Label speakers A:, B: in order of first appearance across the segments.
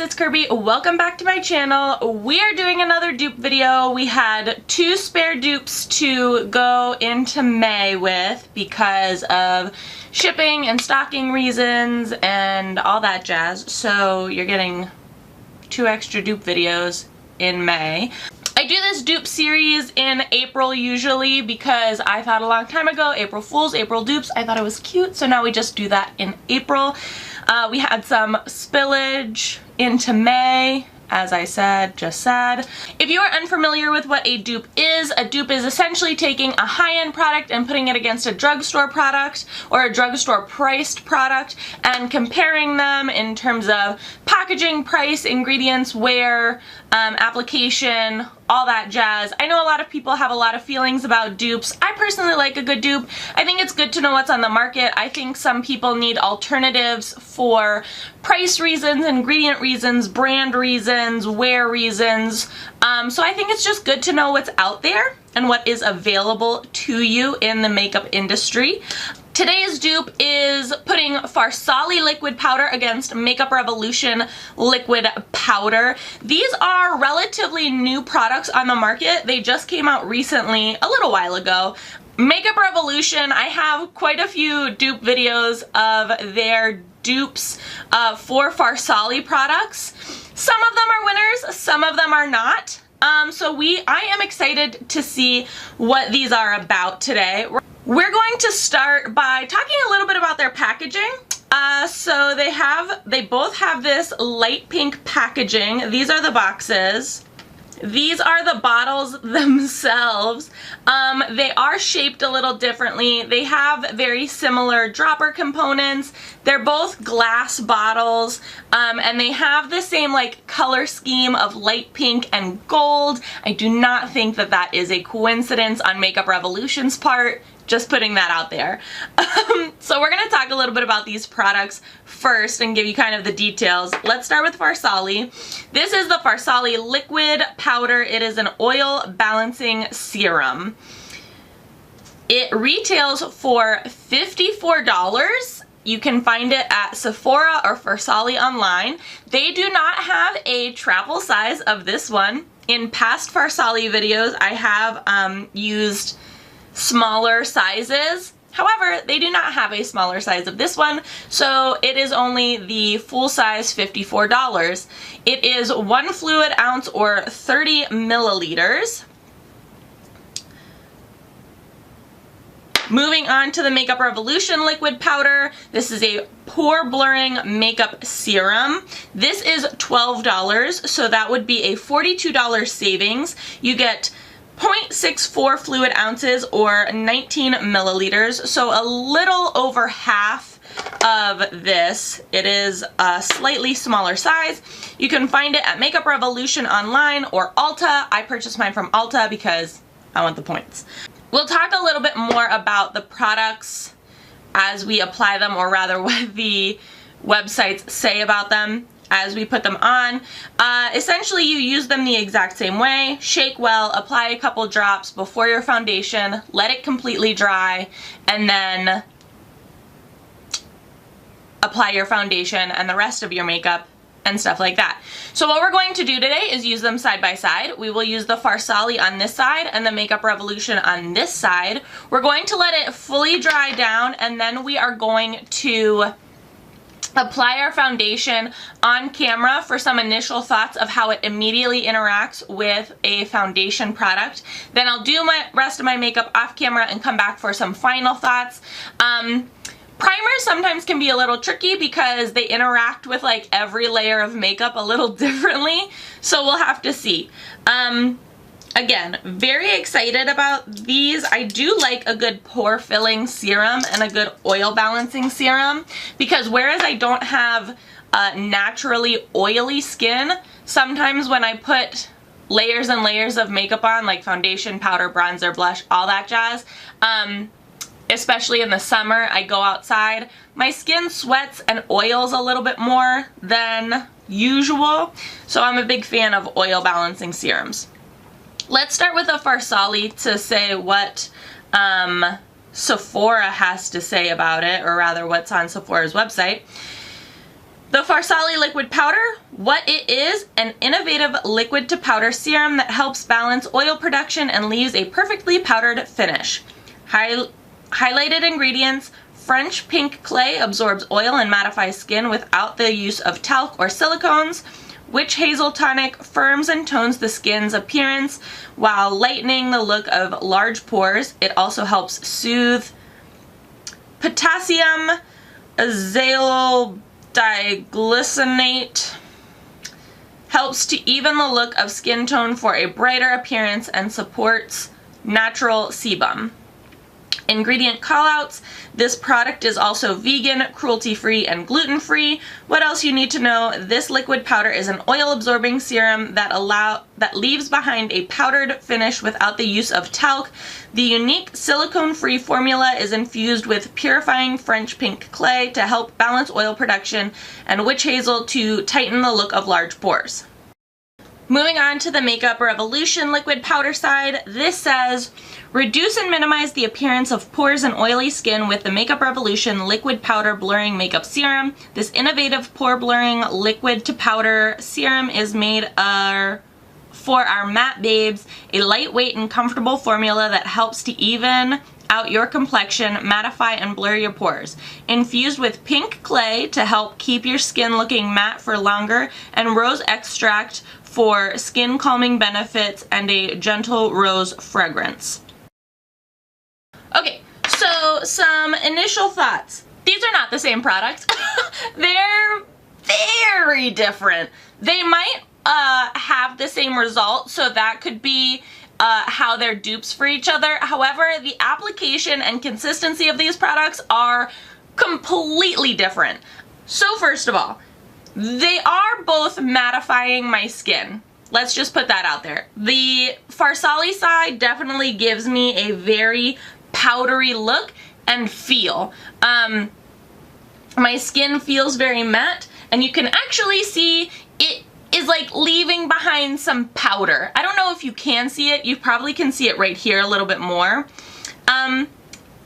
A: guys, it's Kirby. Welcome back to my channel. We are doing another dupe video. We had 2 spare dupes to go into May with because of shipping and stocking reasons and all that jazz. So you're getting 2 extra dupe videos in May. I do this dupe series in April usually because I thought a long time ago, April Fools, April dupes, I thought it was cute, so now we just do that in April. We had some spillage into May, as I just said. If you are unfamiliar with what a dupe is essentially taking a high-end product and putting it against a drugstore product or a drugstore priced product and comparing them in terms of packaging, price, ingredients, wear, application, all that jazz. I know a lot of people have a lot of feelings about dupes. I personally like a good dupe. I think it's good to know what's on the market. I think some people need alternatives for price reasons, ingredient reasons, brand reasons, wear reasons. So I think it's just good to know what's out there and what is available to you in the makeup industry. Today's dupe is putting Farsali liquid powder against Makeup Revolution liquid powder. These are relatively new products on the market. They just came out recently, a little while ago. Makeup Revolution, I have quite a few dupe videos of their dupes for Farsali products. Some of them are winners, some of them are not. I am excited to see what these are about today. We're going to start by talking a little bit about their packaging. So they both have this light pink packaging. These are the boxes. These are the bottles themselves. They are shaped a little differently. They have very similar dropper components. They're both glass bottles, and they have the same like color scheme of light pink and gold. I do not think that that is a coincidence on Makeup Revolution's part. Just putting that out there. So we're going to talk a little bit about these products first and give you kind of the details. Let's start with Farsali. This is the Farsali liquid powder. It is an oil balancing serum. It retails for $54. You can find it at Sephora or Farsali online. They do not have a travel size of this one. In past Farsali videos, I have used smaller sizes. However, they do not have a smaller size of this one, so it is only the full size $54. It is 1 fluid ounce or 30 milliliters. Moving on to the Makeup Revolution liquid powder. This is a pore blurring makeup serum. This is $12, so that would be a $42 savings. You get 0.64 fluid ounces or 19 milliliters, so a little over half of this. It is a slightly smaller size. You can find it at Makeup Revolution online or Ulta. I purchased mine from Ulta because I want the points. We'll talk a little bit more about the products as we apply them, or rather what the websites say about them as we put them on. Essentially, you use them the exact same way. Shake well, apply a couple drops before your foundation, let it completely dry, and then apply your foundation and the rest of your makeup and stuff like that. So what we're going to do today is use them side by side. We will use the Farsali on this side and the Makeup Revolution on this side. We're going to let it fully dry down, and then we are going to apply our foundation on camera for some initial thoughts of how it immediately interacts with a foundation product. Then I'll do my rest of my makeup off camera and come back for some final thoughts. Primers sometimes can be a little tricky because they interact with like every layer of makeup a little differently, so we'll have to see. Again, very excited about these. I do like a good pore filling serum and a good oil balancing serum because whereas I don't have naturally oily skin, sometimes when I put layers and layers of makeup on, like foundation, powder, bronzer, blush, all that jazz, especially in the summer, I go outside, my skin sweats and oils a little bit more than usual, so I'm a big fan of oil balancing serums. Let's start with a Farsali to say what Sephora has to say about it, or rather what's on Sephora's website. The Farsali liquid powder, what it is: an innovative liquid to powder serum that helps balance oil production and leaves a perfectly powdered finish. Highlighted ingredients: French pink clay absorbs oil and mattifies skin without the use of talc or silicones. Witch hazel tonic firms and tones the skin's appearance while lightening the look of large pores. It also helps soothe. Potassium azelaic diglycinate helps to even the look of skin tone for a brighter appearance and supports natural sebum. Ingredient callouts: this product is also vegan, cruelty-free, and gluten-free. What else you need to know: this liquid powder is an oil-absorbing serum that leaves behind a powdered finish without the use of talc. The unique silicone-free formula is infused with purifying French pink clay to help balance oil production and witch hazel to tighten the look of large pores. Moving on to the Makeup Revolution liquid powder side, this says, reduce and minimize the appearance of pores and oily skin with the Makeup Revolution liquid powder blurring makeup serum. This innovative pore blurring liquid to powder serum is made for our matte babes, a lightweight and comfortable formula that helps to even out your complexion, mattify, and blur your pores. Infused with pink clay to help keep your skin looking matte for longer, and rose extract for skin calming benefits and a gentle rose fragrance. Okay, so some initial thoughts. These are not the same product. They're very different. They might have the same result, so that could be how they're dupes for each other. However, the application and consistency of these products are completely different. So first of all, they are both mattifying my skin. Let's just put that out there. The Farsali side definitely gives me a very powdery look and feel. My skin feels very matte, and you can actually see it is like leaving behind some powder. I don't know if you can see it. You probably can see it right here a little bit more.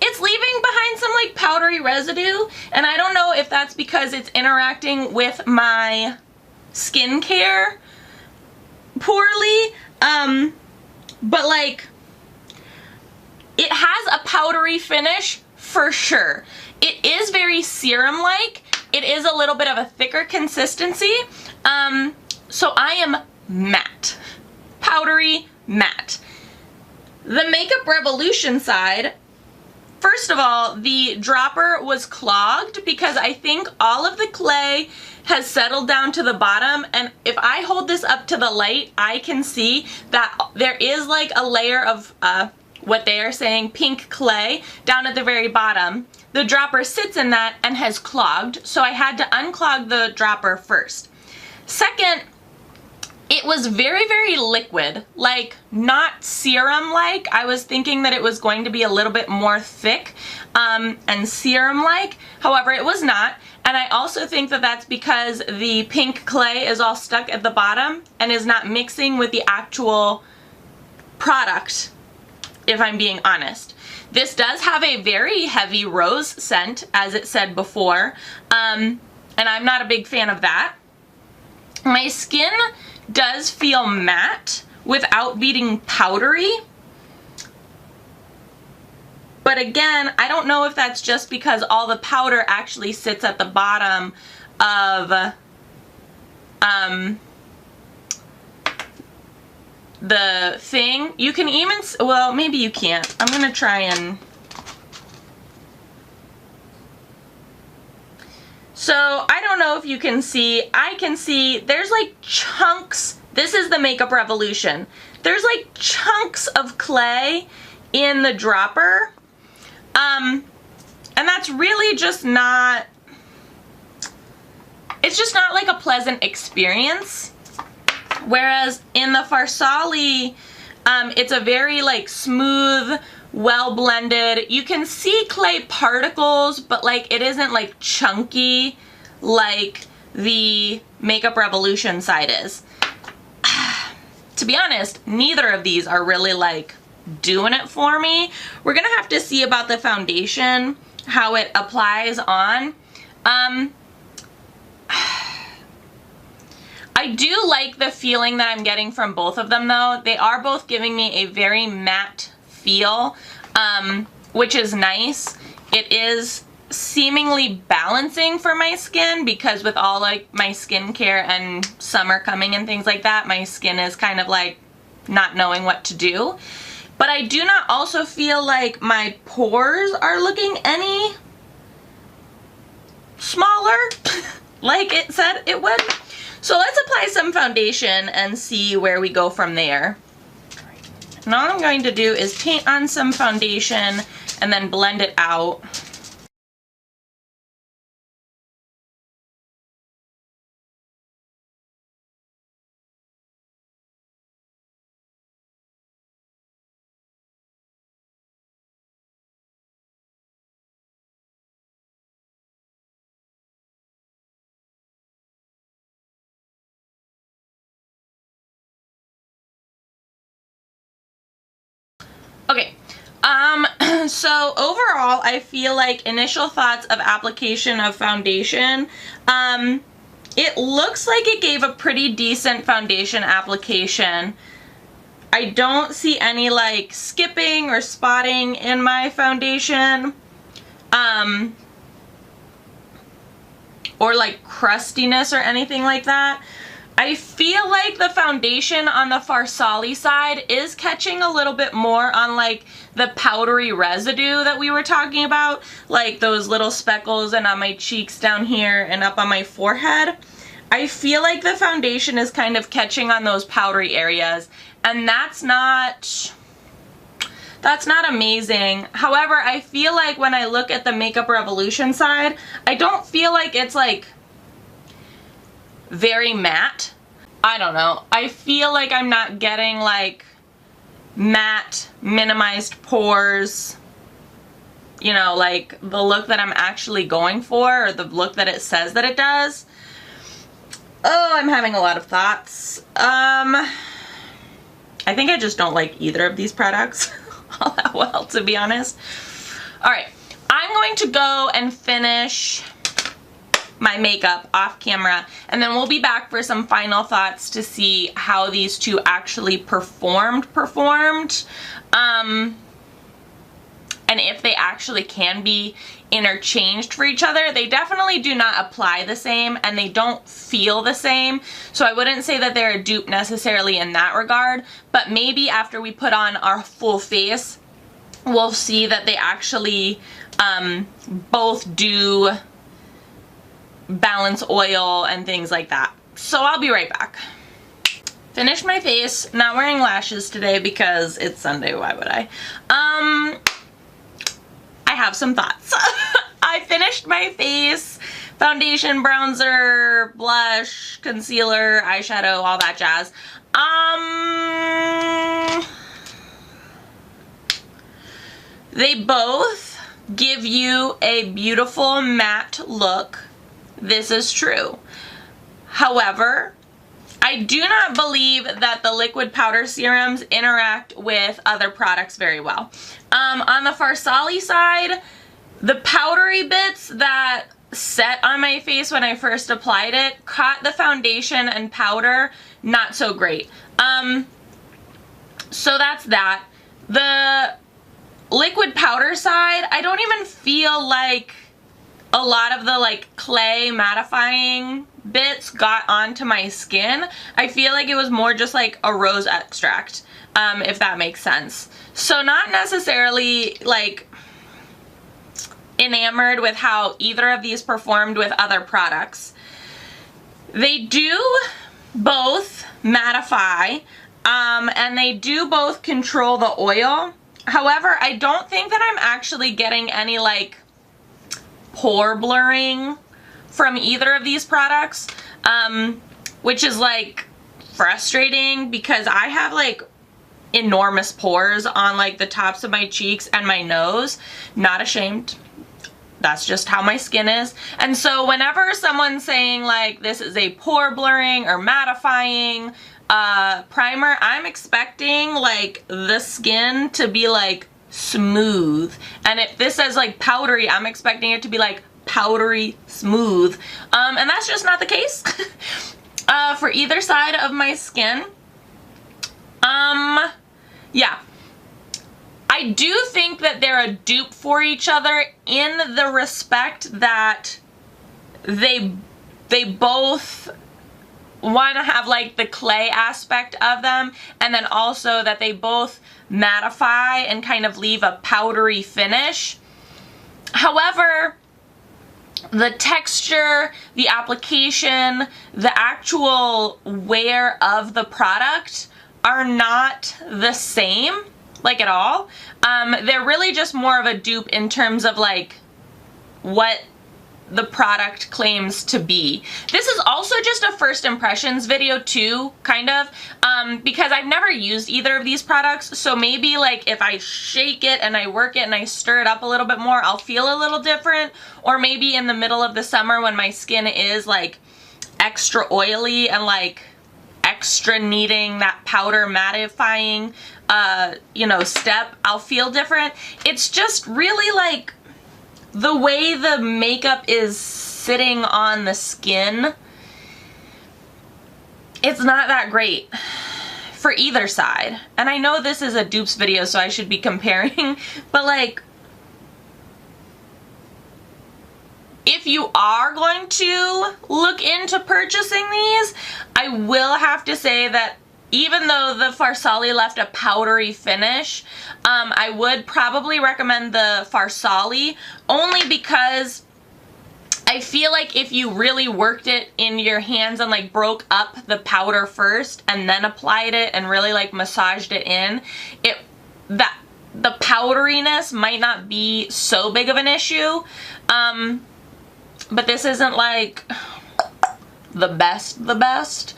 A: It's leaving behind some like powdery residue, and I don't know if that's because it's interacting with my skincare poorly, but like it has a powdery finish for sure. It is very serum-like. It is a little bit of a thicker consistency, so I am matte. Powdery matte. The Makeup Revolution side, first of all, the dropper was clogged because I think all of the clay has settled down to the bottom, and if I hold this up to the light, I can see that there is like a layer of what they are saying pink clay down at the very bottom. The dropper sits in that and has clogged, so I had to unclog the dropper first. Second, it was very, very liquid, like not serum-like. I was thinking that it was going to be a little bit more thick and serum-like. However, it was not. And I also think that that's because the pink clay is all stuck at the bottom and is not mixing with the actual product, if I'm being honest. This does have a very heavy rose scent, as it said before, and I'm not a big fan of that. My skin does feel matte without being powdery, but again, I don't know if that's just because all the powder actually sits at the bottom of the thing. You can even, well, maybe you can't. I'm gonna try and, so I don't know if you can see. I can see there's like chunks. This is the Makeup Revolution. There's like chunks of clay in the dropper. And that's really just not, it's just not like a pleasant experience. Whereas in the Farsali, it's a very like smooth, well blended. You can see clay particles, but like it isn't like chunky like the Makeup Revolution side is. To be honest, neither of these are really like doing it for me. We're gonna have to see about the foundation, how it applies on. I do like the feeling that I'm getting from both of them though. They are both giving me a very matte feel, which is nice. It is seemingly balancing for my skin because with all like my skincare and summer coming and things like that, my skin is kind of like not knowing what to do. But I do not also feel like my pores are looking any smaller like it said it would. So let's apply some foundation and see where we go from there. Now what I'm going to do is paint on some foundation and then blend it out. Okay, so overall, I feel like initial thoughts of application of foundation, it looks like it gave a pretty decent foundation application. I don't see any like skipping or spotting in my foundation, or like crustiness or anything like that. I feel like the foundation on the Farsali side is catching a little bit more on like the powdery residue that we were talking about, like those little speckles and on my cheeks down here and up on my forehead. I feel like the foundation is kind of catching on those powdery areas, and that's not amazing. However, I feel like when I look at the Makeup Revolution side, I don't feel like it's like very matte. I don't know. I feel like I'm not getting like matte, minimized pores, you know, like the look that I'm actually going for, or the look that it says that it does. Oh, I'm having a lot of thoughts. I think I just don't like either of these products all that well, to be honest. All right, I'm going to go and finish my makeup off camera, and then we'll be back for some final thoughts to see how these two actually performed, and if they actually can be interchanged for each other. They definitely do not apply the same, and they don't feel the same, so I wouldn't say that they're a dupe necessarily in that regard, but maybe after we put on our full face, we'll see that they actually both do balance oil and things like that. So I'll be right back. Finished my face. Not wearing lashes today because it's Sunday. Why would I? I have some thoughts. I finished my face. Foundation, bronzer, blush, concealer, eyeshadow, all that jazz. They both give you a beautiful matte look. This is true. However, I do not believe that the liquid powder serums interact with other products very well. On the Farsali side, the powdery bits that set on my face when I first applied it caught the foundation and powder not so great. So that's that. The liquid powder side, I don't even feel like a lot of the like clay mattifying bits got onto my skin. I feel like it was more just like a rose extract, if that makes sense. So not necessarily like enamored with how either of these performed with other products. They do both mattify, and they do both control the oil. However, I don't think that I'm actually getting any like pore blurring from either of these products, which is like frustrating because I have like enormous pores on like the tops of my cheeks and my nose. Not ashamed. That's just how my skin is. And so whenever someone's saying like this is a pore blurring or mattifying primer, I'm expecting like the skin to be like smooth, and if this says like powdery, I'm expecting it to be like powdery smooth, and that's just not the case. for either side of my skin. Yeah. I do think that they're a dupe for each other in the respect that they both want to have like the clay aspect of them, and then also that they both mattify and kind of leave a powdery finish. However, the texture, the application, the actual wear of the product are not the same, like at all. They're really just more of a dupe in terms of like what the product claims to be. This is also just a first impressions video too, kind of, because I've never used either of these products, so maybe like if I shake it and I work it and I stir it up a little bit more, I'll feel a little different. Or maybe in the middle of the summer when my skin is like extra oily and like extra needing that powder mattifying you know, step, I'll feel different. It's just really like the way the makeup is sitting on the skin, it's not that great for either side. And I know this is a dupes video, so I should be comparing, but like, if you are going to look into purchasing these, I will have to say that even though the Farsali left a powdery finish, I would probably recommend the Farsali only because I feel like if you really worked it in your hands and like broke up the powder first and then applied it and really like massaged it in, the powderiness might not be so big of an issue. But this isn't like the best.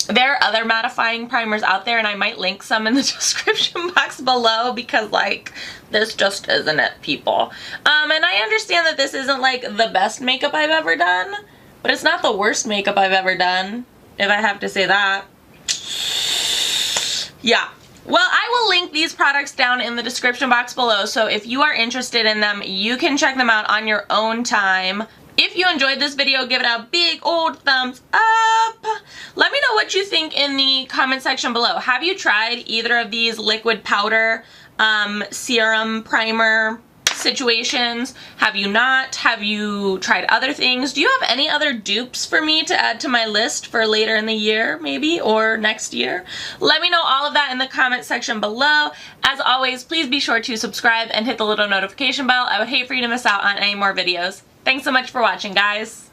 A: There are other mattifying primers out there, and I might link some in the description box below because like this just isn't it, people. And I understand that this isn't like the best makeup I've ever done, but it's not the worst makeup I've ever done, if I have to say that. Yeah. Well, I will link these products down in the description box below, so if you are interested in them, you can check them out on your own time. If you enjoyed this video, give it a big old thumbs up. Let me know what you think in the comment section below. Have you tried either of these liquid powder serum primer situations? Have you not? Have you tried other things? Do you have any other dupes for me to add to my list for later in the year, maybe, or next year? Let me know all of that in the comment section below. As always, please be sure to subscribe and hit the little notification bell. I would hate for you to miss out on any more videos. Thanks so much for watching, guys.